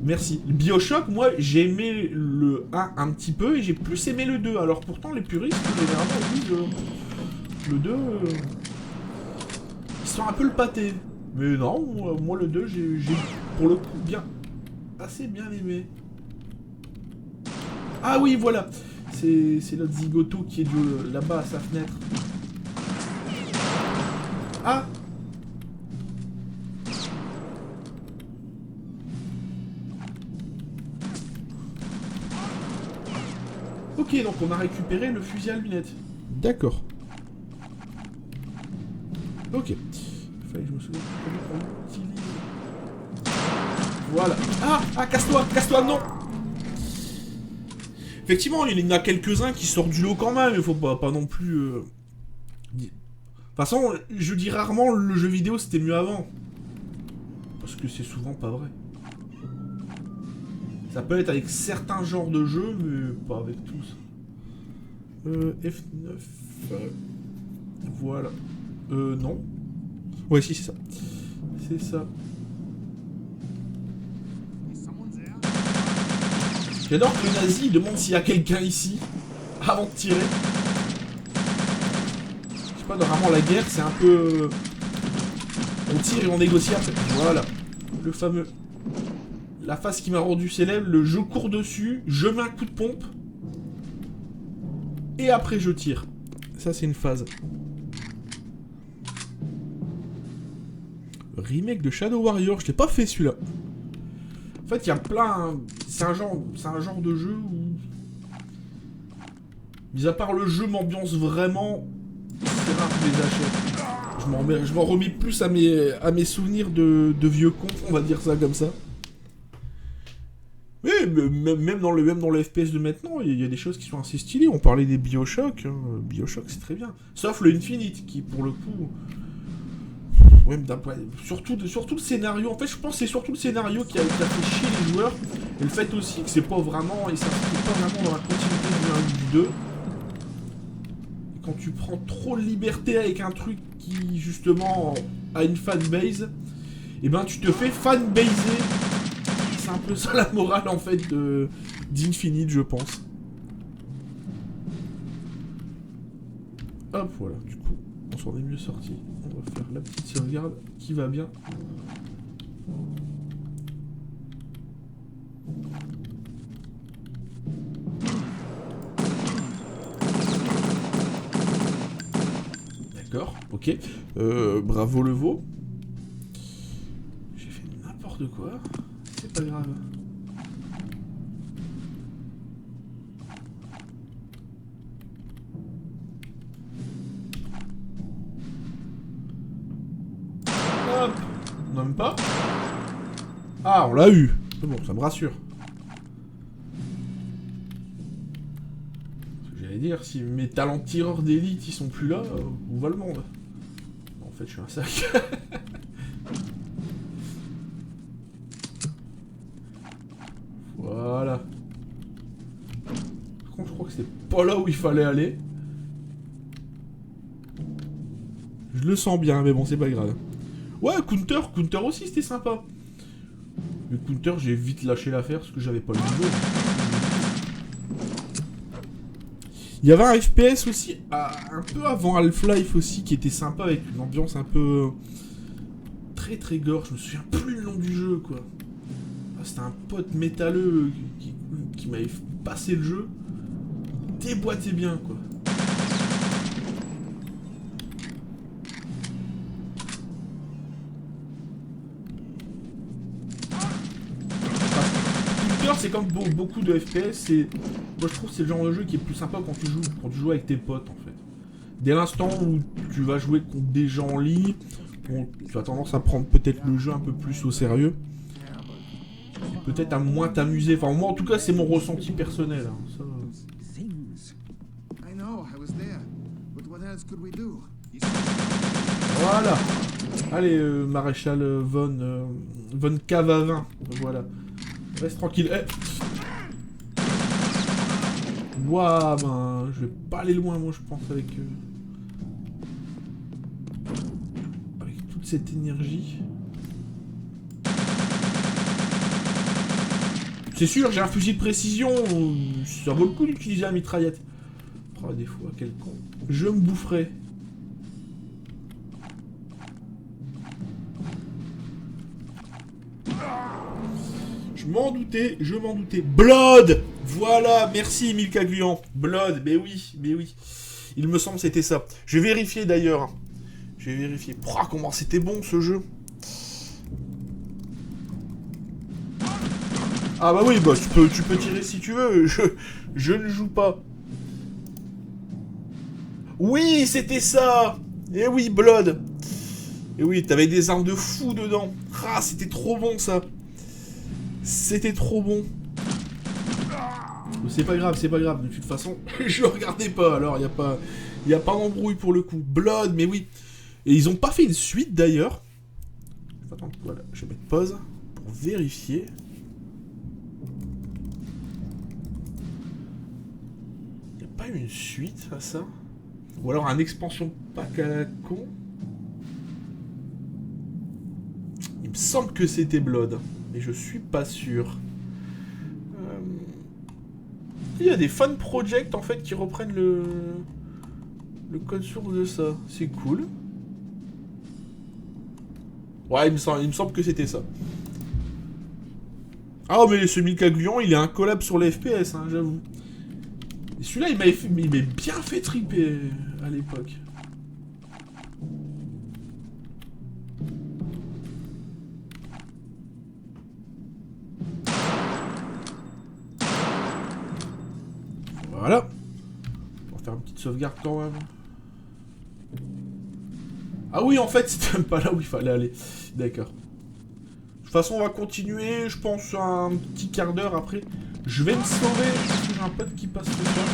Merci. Bioshock, moi, j'ai aimé le 1 un petit peu et j'ai plus aimé le 2. Alors pourtant, les puristes, généralement, disent le 2... ils sont un peu le pâté. Mais non, moi, le 2, j'ai pour le coup assez bien aimé. Ah oui, voilà. C'est notre zigoto qui est là-bas à sa fenêtre. Ah! Ok, donc on a récupéré le fusil à lunettes. D'accord. Ok. Il fallait que je me souvienne comment on l'utilise. Voilà. Ah, casse-toi, non! Effectivement, il y en a quelques-uns qui sortent du lot quand même, il faut pas non plus... De toute façon, je dis rarement le jeu vidéo c'était mieux avant. Parce que c'est souvent pas vrai. Ça peut être avec certains genres de jeux, mais pas avec tous. F9... voilà. Non. Ouais, si, c'est ça. C'est ça. J'adore que le nazi demande s'il y a quelqu'un ici, avant de tirer. Je sais pas, normalement la guerre c'est un peu... on tire et on négocie après. Voilà. Le fameux... la phase qui m'a rendu célèbre, le je cours dessus, je mets un coup de pompe. Et après je tire. Ça c'est une phase. Remake de Shadow Warrior, je l'ai pas fait celui-là. En fait, il y a plein... c'est un genre de jeu où... mis à part le jeu m'ambiance vraiment... c'est rare que je les achète. Je m'en remets plus à mes souvenirs de vieux cons, on va dire ça comme ça. Oui, même dans le FPS de maintenant, il y a des choses qui sont assez stylées. On parlait des Bioshock. Hein. Bioshock, c'est très bien. Sauf le Infinite, qui pour le coup... ouais, surtout le scénario. En fait, je pense que c'est surtout le scénario qui a fait chier les joueurs. Et le fait aussi que c'est pas vraiment... et ça s'inscrit pas vraiment dans la continuité du 1 ou du 2. Et quand tu prends trop de liberté avec un truc qui, justement, a une fanbase, et ben tu te fais fanbaser. C'est un peu ça la morale, en fait, d'Infinite, je pense. Hop, voilà, du coup, on s'en est mieux sorti. On va faire la petite sauvegarde qui va bien. Ok. Bravo le veau. J'ai fait n'importe quoi. C'est pas grave. Hop. Non, même pas. Ah, on l'a eu. C'est bon, ça me rassure. J'allais dire, si mes talents de tireur d'élite ils sont plus là, où va le monde? En fait, je suis un sac. Voilà. Par contre, je crois que c'était pas là où il fallait aller. Je le sens bien, mais bon, c'est pas grave. Ouais, Counter aussi, c'était sympa. Mais Counter, j'ai vite lâché l'affaire parce que j'avais pas le niveau. Il y avait un FPS aussi, un peu avant Half-Life aussi, qui était sympa avec une ambiance un peu très très gore. Je me souviens plus le nom du jeu, quoi. Ah, c'était un pote métalleux qui m'avait passé le jeu. Il déboîtait bien, quoi. C'est comme beaucoup de FPS, moi je trouve que c'est le genre de jeu qui est plus sympa quand tu joues avec tes potes en fait. Dès l'instant où tu vas jouer contre des gens en ligne, bon, tu as tendance à prendre peut-être le jeu un peu plus au sérieux. Peut-être à moins t'amuser, enfin moi en tout cas c'est mon ressenti personnel. Hein. Ça... Voilà. Allez maréchal von Cavavin, voilà. Reste tranquille. Eh. Ouah, ben, je vais pas aller loin, moi, je pense, avec toute cette énergie. C'est sûr, j'ai un fusil de précision. Ça vaut le coup d'utiliser la mitraillette. Oh, des fois, quel con. Je me boufferai. Je m'en doutais. Blood! Voilà, merci Milka Gluant. Blood, mais oui. Il me semble que c'était ça. Je vais vérifier d'ailleurs. Je vais vérifier. Oh, comment c'était bon ce jeu. Ah bah oui, bah tu peux tirer si tu veux. Je ne joue pas. Oui, c'était ça! Eh oui, Blood! Et oui, t'avais des armes de fou dedans. Ah, c'était trop bon ça. C'était trop bon. C'est pas grave. De toute façon, je regardais pas, alors y a pas d'embrouille pour le coup. Blood, mais oui. Et ils ont pas fait une suite d'ailleurs. Attends, voilà, je vais mettre pause pour vérifier. Y a pas eu une suite à ça? Ou alors un expansion pack à la con? Il me semble que c'était Blood, mais je suis pas sûr. Il y a des fan projects en fait qui reprennent le code source de ça. C'est cool. Ouais, il me semble que c'était ça. Ah mais ce Milka Gluant, il est un collab sur les FPS, hein, j'avoue. Et celui-là, il m'avait bien fait triper à l'époque. Voilà. On va faire une petite sauvegarde quand même. Ah oui, en fait, c'était même pas là où il fallait aller. D'accord. De toute façon, on va continuer, je pense, un petit quart d'heure après. Je vais me sauver, parce que j'ai un pote qui passe le temps.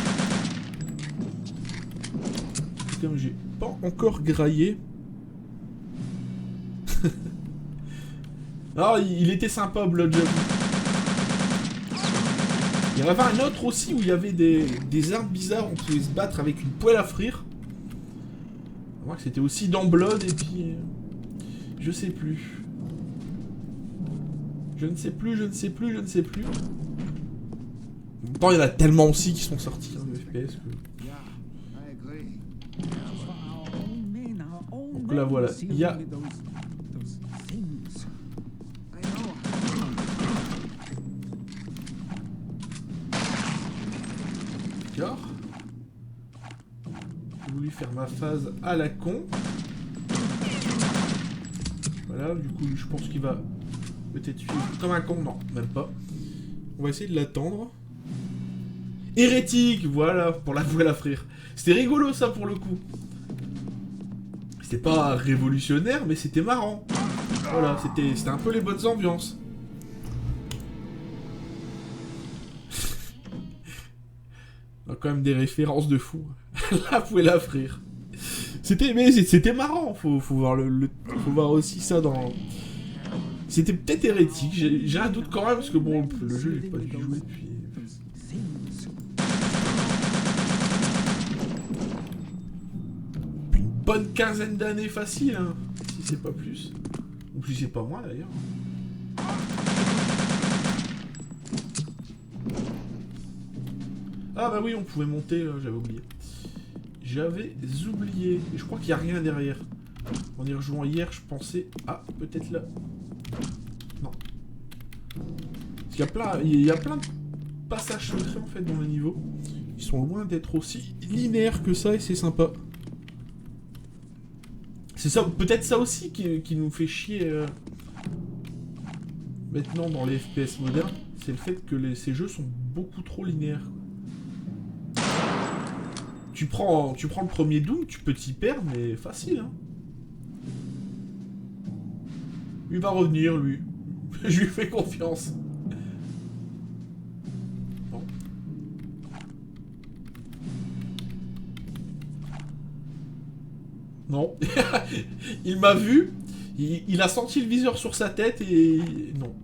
Comme j'ai pas encore graillé. Ah, il était sympa, Blood, j'avoue. Il y en avait un autre aussi où il y avait des armes bizarres, on pouvait se battre avec une poêle à frire. Moi, que c'était aussi dans Blood, et puis... je sais plus. Je ne sais plus. En même temps, il y en a tellement aussi qui sont sortis hein, de FPS que... Donc là, voilà. Il y a... D'accord. J'ai voulu faire ma phase à la con. Voilà, du coup, je pense qu'il va peut-être suivre comme un con. Non, même pas. On va essayer de l'attendre. Hérétique, voilà, pour l'avouer la frire. C'était rigolo ça pour le coup. C'était pas révolutionnaire, mais c'était marrant. Voilà, c'était un peu les bonnes ambiances. On a quand même des références de fou. Là, vous pouvez la frire. C'était marrant, faut voir faut voir aussi ça dans... C'était peut-être hérétique, j'ai un doute quand même, parce que bon, le jeu, j'ai pas dû jouer depuis... Une bonne quinzaine d'années facile, hein, si c'est pas plus. Ou si c'est pas moins d'ailleurs. Ah bah oui, on pouvait monter, j'avais oublié. J'avais oublié. Et je crois qu'il n'y a rien derrière. En y rejoignant hier, je pensais... Ah, peut-être là. Non. Parce qu'il y a plein de passages secrets en fait dans les niveaux. Ils sont loin d'être aussi linéaires que ça et c'est sympa. C'est ça, peut-être ça aussi qui nous fait chier maintenant dans les FPS modernes. C'est le fait que ces jeux sont beaucoup trop linéaires. Tu prends le premier Doom, tu peux t'y perdre, mais facile, hein. Il va revenir, lui. Je lui fais confiance. Non. Non. Il m'a vu, il a senti le viseur sur sa tête et... Non.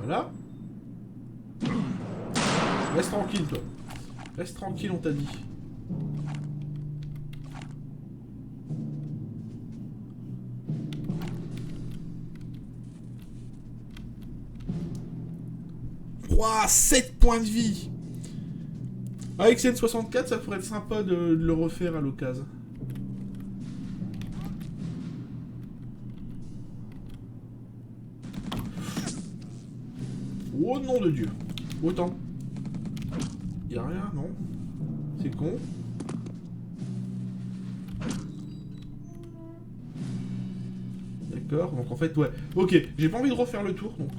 Voilà. Reste tranquille, toi. Reste tranquille, on t'a dit. Ouah, 7 points de vie. Avec CN64, ça pourrait être sympa de le refaire à l'occasion. Oh nom de Dieu. Autant. Y'a rien, non? C'est con. D'accord, donc en fait, ouais. Ok, j'ai pas envie de refaire le tour, donc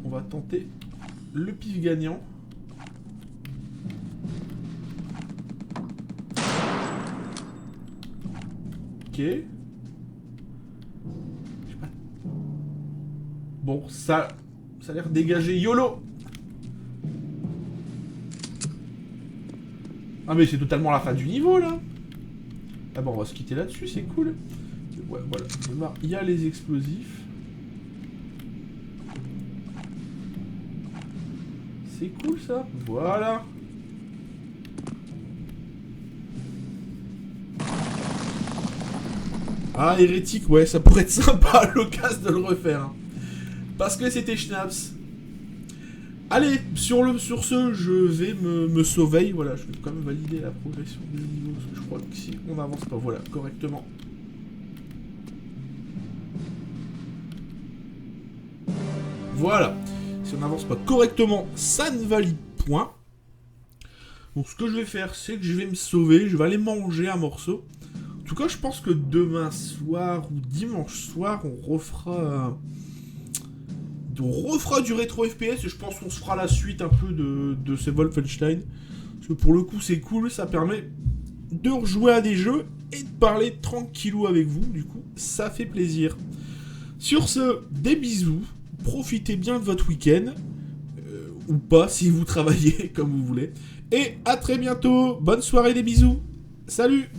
on va tenter le pif gagnant. Ok. Je sais pas. Bon, ça a l'air dégagé. YOLO! Ah mais c'est totalement la fin du niveau là. Ah bon, on va se quitter là-dessus, c'est cool. Ouais, voilà. Il y a les explosifs. C'est cool ça. Voilà. Ah, hérétique, ouais, ça pourrait être sympa à l'occasion de le refaire. Parce que c'était Schnaps. Allez, sur ce, je vais me sauver. Voilà, je vais quand même valider la progression des niveaux. Parce que je crois que si on n'avance pas, voilà, correctement. Voilà. Si on n'avance pas correctement, ça ne valide point. Donc ce que je vais faire, c'est que je vais me sauver. Je vais aller manger un morceau. En tout cas, je pense que demain soir ou dimanche soir, on refera du rétro FPS et je pense qu'on se fera la suite un peu de ces Wolfenstein. Parce que pour le coup, c'est cool, ça permet de rejouer à des jeux et de parler tranquillou avec vous. Du coup, ça fait plaisir. Sur ce, des bisous. Profitez bien de votre week-end. Ou pas, si vous travaillez comme vous voulez. Et à très bientôt. Bonne soirée, des bisous. Salut!